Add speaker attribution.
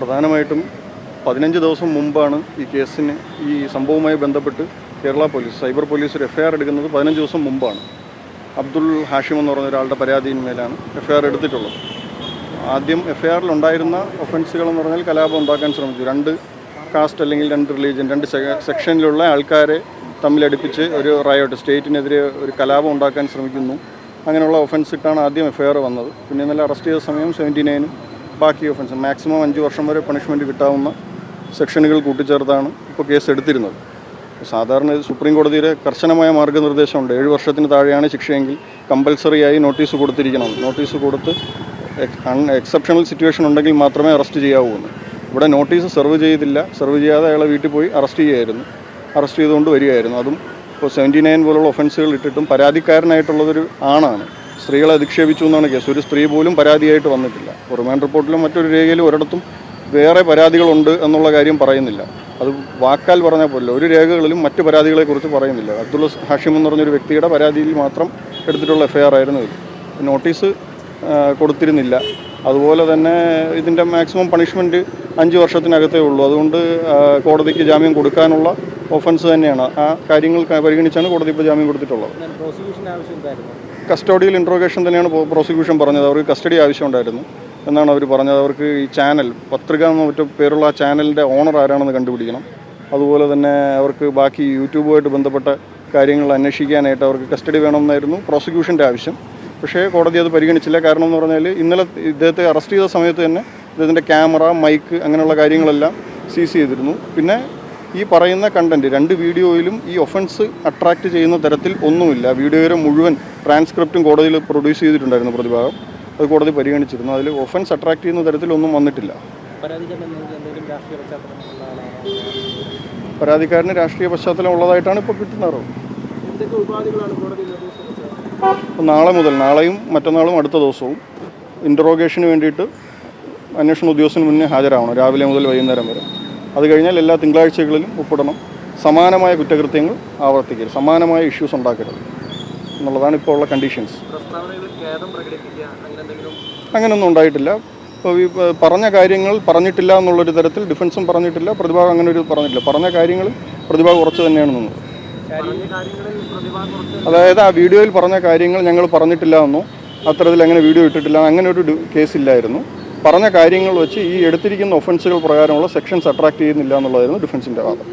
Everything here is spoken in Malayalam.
Speaker 1: പ്രധാനമായിട്ടും 15 ദിവസം മുമ്പാണ് ഈ കേസിന് ഈ സംഭവവുമായി ബന്ധപ്പെട്ട് കേരള പോലീസ് സൈബർ പോലീസ് ഒരു FIR എടുക്കുന്നത് 15 ദിവസം മുമ്പാണ്. അബ്ദുൾ ഹാഷിം എന്ന് പറയുന്ന ഒരാളുടെ പരാതിയിന്മേലാണ് FIR എടുത്തിട്ടുള്ളത്. ആദ്യം FIRലുണ്ടായിരുന്ന ഒഫൻസുകളെന്ന് പറഞ്ഞാൽ കലാപം ഉണ്ടാക്കാൻ ശ്രമിച്ചു. 2 കാസ്റ്റ് അല്ലെങ്കിൽ 2 റിലീജിയൻ 2 സെക്ഷനിലുള്ള ആൾക്കാരെ തമ്മിലടുപ്പിച്ച് ഒരു റയോട്ട് സ്റ്റേറ്റിനെതിരെ ഒരു കലാപം ഉണ്ടാക്കാൻ ശ്രമിക്കുന്നു. അങ്ങനെയുള്ള ഒഫൻസ് ഇട്ടാണ് ആദ്യം FIR വന്നത്. പിന്നെ ഇന്നലെ അറസ്റ്റ് ചെയ്ത സമയം 79 ബാക്കി ഒഫൻസ് മാക്സിമം 5 വർഷം വരെ പണിഷ്മെൻറ്റ് കിട്ടാവുന്ന സെക്ഷനുകൾ കൂട്ടിച്ചേർത്താണ് ഇപ്പോൾ കേസ് എടുത്തിരുന്നത്. സാധാരണ ഇത് സുപ്രീം കോടതിയുടെ കർശനമായ മാർഗ്ഗനിർദ്ദേശമുണ്ട്. 7 വർഷത്തിന് താഴെയാണ് ശിക്ഷയെങ്കിൽ കമ്പൽസറിയായി നോട്ടീസ് കൊടുത്തിരിക്കണം. നോട്ടീസ് കൊടുത്ത് എക്സെപ്ഷണൽ സിറ്റുവേഷൻ ഉണ്ടെങ്കിൽ മാത്രമേ അറസ്റ്റ് ചെയ്യാവൂ എന്ന്. ഇവിടെ നോട്ടീസ് സെർവ് ചെയ്തില്ല. സെർവ് ചെയ്യാതെ അയാളെ വീട്ടിൽ പോയി അറസ്റ്റ് ചെയ്തുകൊണ്ട് വരികയായിരുന്നു. അതും ഇപ്പോൾ 79 പോലുള്ള ഒഫൻസുകൾ ഇട്ടിട്ടും പരാതിക്കാരനായിട്ടുള്ളതൊരു ആണാണ്. സ്ത്രീകളെ അധിക്ഷേപിച്ചു എന്നാണ് കേസ്. ഒരു സ്ത്രീ പോലും പരാതിയായിട്ട് വന്നിട്ടില്ല. റിമാൻഡ് റിപ്പോർട്ടിലും മറ്റൊരു രേഖയിലും ഒരിടത്തും വേറെ പരാതികളുണ്ട് എന്നുള്ള കാര്യം പറയുന്നില്ല. അത് വാക്കാൽ പറഞ്ഞാൽ പോലും ഒരു രേഖകളിലും മറ്റ് പരാതികളെക്കുറിച്ച് പറയുന്നില്ല. അബ്ദുൾ ഹാഷിം എന്ന് പറഞ്ഞൊരു വ്യക്തിയുടെ പരാതിയിൽ മാത്രം എടുത്തിട്ടുള്ള FIR ആയിരുന്നു ഇത്. നോട്ടീസ് കൊടുത്തിരുന്നില്ല. അതുപോലെ തന്നെ ഇതിൻ്റെ മാക്സിമം പണിഷ്മെൻറ്റ് 5 വർഷത്തിനകത്തേ ഉള്ളൂ. അതുകൊണ്ട് കോടതിക്ക് ജാമ്യം കൊടുക്കാനുള്ള ഒഫൻസ് തന്നെയാണ്. ആ കാര്യങ്ങൾ പരിഗണിച്ചാണ് കോടതി ഇപ്പോൾ ജാമ്യം കൊടുത്തിട്ടുള്ളത്. കസ്റ്റഡിയൽ ഇൻട്രോഗേഷൻ തന്നെയാണ് പ്രോസിക്യൂഷൻ പറഞ്ഞത്. അവർക്ക് കസ്റ്റഡി ആവശ്യമുണ്ടായിരുന്നു എന്നാണ് അവർ പറഞ്ഞത്. അവർക്ക് ഈ ചാനൽ പത്രിക എന്ന മറ്റു പേരുള്ള ആ ചാനലിൻ്റെ ഓണർ ആരാണെന്ന് കണ്ടുപിടിക്കണം. അതുപോലെ തന്നെ അവർക്ക് ബാക്കി യൂട്യൂബുമായിട്ട് ബന്ധപ്പെട്ട കാര്യങ്ങൾ അന്വേഷിക്കാനായിട്ട് അവർക്ക് കസ്റ്റഡി വേണമെന്നായിരുന്നു പ്രോസിക്യൂഷൻ്റെ ആവശ്യം. പക്ഷേ കോടതി അത് പരിഗണിച്ചില്ല. കാരണം എന്ന് പറഞ്ഞാൽ ഇന്നലെ ഇദ്ദേഹത്തെ അറസ്റ്റ് ചെയ്ത സമയത്ത് തന്നെ ഇദ്ദേഹത്തിൻ്റെ ക്യാമറ, മൈക്ക് അങ്ങനെയുള്ള കാര്യങ്ങളെല്ലാം സീസ് ചെയ്തിരുന്നു. പിന്നെ ഈ പറയുന്ന കണ്ടൻറ്റ് 2 വീഡിയോയിലും ഈ ഒഫൻസ് അട്രാക്റ്റ് ചെയ്യുന്ന തരത്തിൽ ഒന്നുമില്ല. വീഡിയോയുടെ മുഴുവൻ ട്രാൻസ്ക്രിപ്റ്റും കോടതിയിൽ പ്രൊഡ്യൂസ് ചെയ്തിട്ടുണ്ടായിരുന്നു പ്രതിഭാഗം. അത് കോടതി പരിഗണിച്ചിരുന്നു. അതിൽ ഒഫൻസ് അട്രാക്റ്റ് ചെയ്യുന്ന തരത്തിലൊന്നും വന്നിട്ടില്ല. പരാതിക്കാരന് രാഷ്ട്രീയ പശ്ചാത്തലം ഉള്ളതായിട്ടാണ് ഇപ്പോൾ കിട്ടുന്ന അറിവ്. നാളെയും മറ്റന്നാളും അടുത്ത ദിവസവും ഇൻട്രോഗേഷന് വേണ്ടിയിട്ട് അന്വേഷണ ഉദ്യോഗസ്ഥന് മുന്നേ ഹാജരാവണം, രാവിലെ മുതൽ വൈകുന്നേരം വരെ. അത് കഴിഞ്ഞാൽ എല്ലാ തിങ്കളാഴ്ചകളിലും ഒപ്പിടണം. സമാനമായ കുറ്റകൃത്യങ്ങൾ ആവർത്തിക്കരുത്, സമാനമായ ഇഷ്യൂസ് ഉണ്ടാക്കരുത് എന്നുള്ളതാണ് ഇപ്പോൾ ഉള്ള കണ്ടീഷൻസ്. അങ്ങനെയൊന്നും ഉണ്ടായിട്ടില്ല. ഇപ്പോൾ ഈ പറഞ്ഞ കാര്യങ്ങൾ പറഞ്ഞിട്ടില്ല എന്നുള്ളൊരു തരത്തിൽ ഡിഫൻസും പറഞ്ഞിട്ടില്ല, പ്രതിഭാഗം അങ്ങനെ ഒരു പറഞ്ഞിട്ടില്ല. പറഞ്ഞ കാര്യങ്ങൾ പ്രതിഭാഗം ഉറച്ചു തന്നെയാണ് നിന്നത്. അതായത് ആ വീഡിയോയിൽ പറഞ്ഞ കാര്യങ്ങൾ ഞങ്ങൾ പറഞ്ഞിട്ടില്ല എന്നോ അത്തരത്തിൽ അങ്ങനെ വീഡിയോ ഇട്ടിട്ടില്ല അങ്ങനെ ഒരു കേസില്ലായിരുന്നു. പറഞ്ഞ കാര്യങ്ങൾ വെച്ച് ഈ എടുത്തിരിക്കുന്ന ഒഫൻസുകൾ പ്രകാരമുള്ള സെക്ഷൻസ് അട്രാക്റ്റ് ചെയ്യുന്നില്ല എന്നുള്ളതായിരുന്നു ഡിഫൻസിൻ്റെ വാദം.